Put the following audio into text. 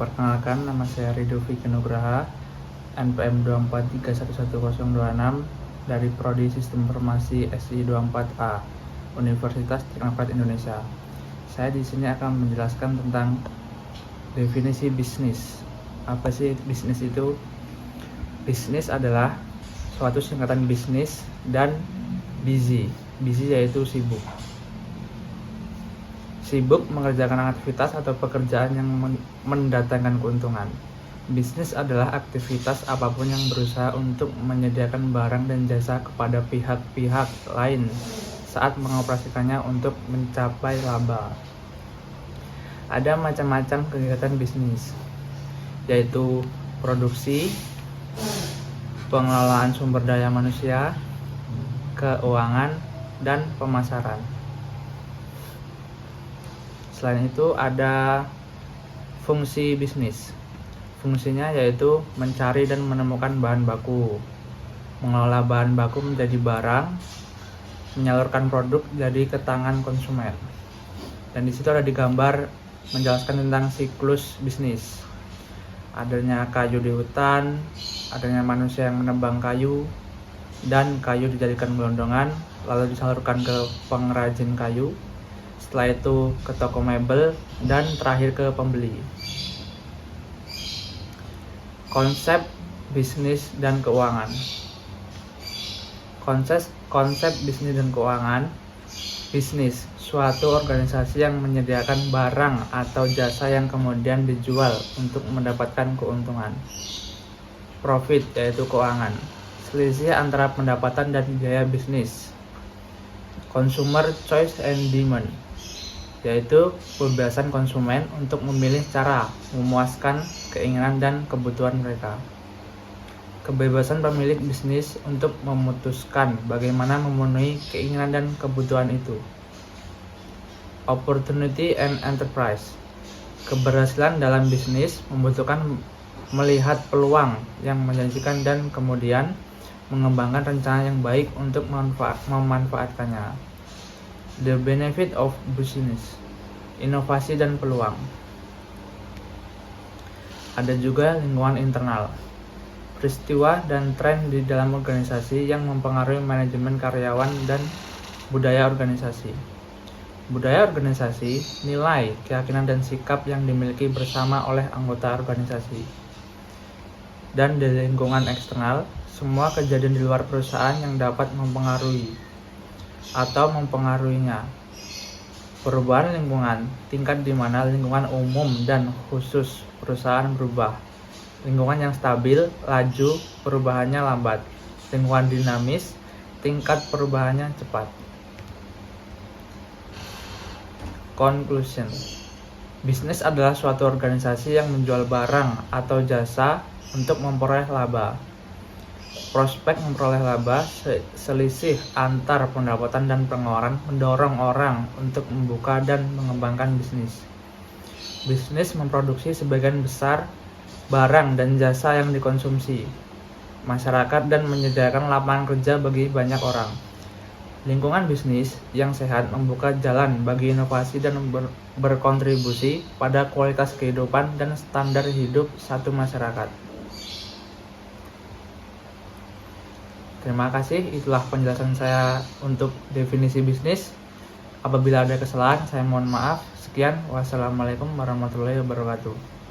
Perkenalkan, nama saya Ridhoviky Nugraha, NPM 243111026 dari Prodi Sistem Informasi SI 24A, Universitas Ternate Indonesia. Saya di sini akan menjelaskan tentang definisi bisnis. Apa sih bisnis itu? Bisnis adalah suatu singkatan bisnis dan busy. Busy yaitu sibuk. Sibuk mengerjakan aktivitas atau pekerjaan yang mendatangkan keuntungan. Bisnis adalah aktivitas apapun yang berusaha untuk menyediakan barang dan jasa kepada pihak-pihak lain saat mengoperasikannya untuk mencapai laba. Ada macam-macam kegiatan bisnis, yaitu produksi, pengelolaan sumber daya manusia, keuangan, dan pemasaran. Selain itu ada fungsi bisnis. Fungsinya yaitu mencari dan menemukan bahan baku, mengelola bahan baku menjadi barang, menyalurkan produk jadi ke tangan konsumen. Dan di situ ada digambar menjelaskan tentang siklus bisnis. Adanya kayu di hutan, adanya manusia yang menebang kayu, dan kayu dijadikan gelondongan, lalu disalurkan ke pengrajin kayu. Setelah itu ke toko mebel, dan terakhir ke pembeli. Konsep bisnis dan keuangan. Konsep bisnis dan keuangan. Bisnis, suatu organisasi yang menyediakan barang atau jasa yang kemudian dijual untuk mendapatkan keuntungan. Profit, yaitu keuangan, selisih antara pendapatan dan biaya bisnis. Consumer choice and demand, yaitu kebebasan konsumen untuk memilih cara memuaskan keinginan dan kebutuhan mereka. Kebebasan pemilik bisnis untuk memutuskan bagaimana memenuhi keinginan dan kebutuhan itu. Opportunity and enterprise. Keberhasilan dalam bisnis membutuhkan melihat peluang yang menjanjikan dan kemudian mengembangkan rencana yang baik untuk memanfaatkannya. The benefit of business. Inovasi dan peluang. Ada juga lingkungan internal. Peristiwa dan tren di dalam organisasi yang mempengaruhi manajemen karyawan dan budaya organisasi. Budaya organisasi, nilai, keyakinan dan sikap yang dimiliki bersama oleh anggota organisasi. Dan di lingkungan eksternal, semua kejadian di luar perusahaan yang dapat mempengaruhi atau mempengaruhinya. Perubahan lingkungan, tingkat di mana lingkungan umum dan khusus perusahaan berubah. Lingkungan yang stabil, laju, perubahannya lambat. Lingkungan dinamis, tingkat perubahannya cepat. Conclusion. Bisnis adalah suatu organisasi yang menjual barang atau jasa untuk memperoleh laba. Prospek memperoleh laba, selisih antar pendapatan dan pengeluaran mendorong orang untuk membuka dan mengembangkan bisnis. Bisnis memproduksi sebagian besar barang dan jasa yang dikonsumsi masyarakat dan menyediakan lapangan kerja bagi banyak orang. Lingkungan bisnis yang sehat membuka jalan bagi inovasi dan berkontribusi pada kualitas kehidupan dan standar hidup satu masyarakat. Terima kasih, itulah penjelasan saya untuk definisi bisnis. Apabila ada kesalahan, saya mohon maaf. Sekian, wassalamualaikum warahmatullahi wabarakatuh.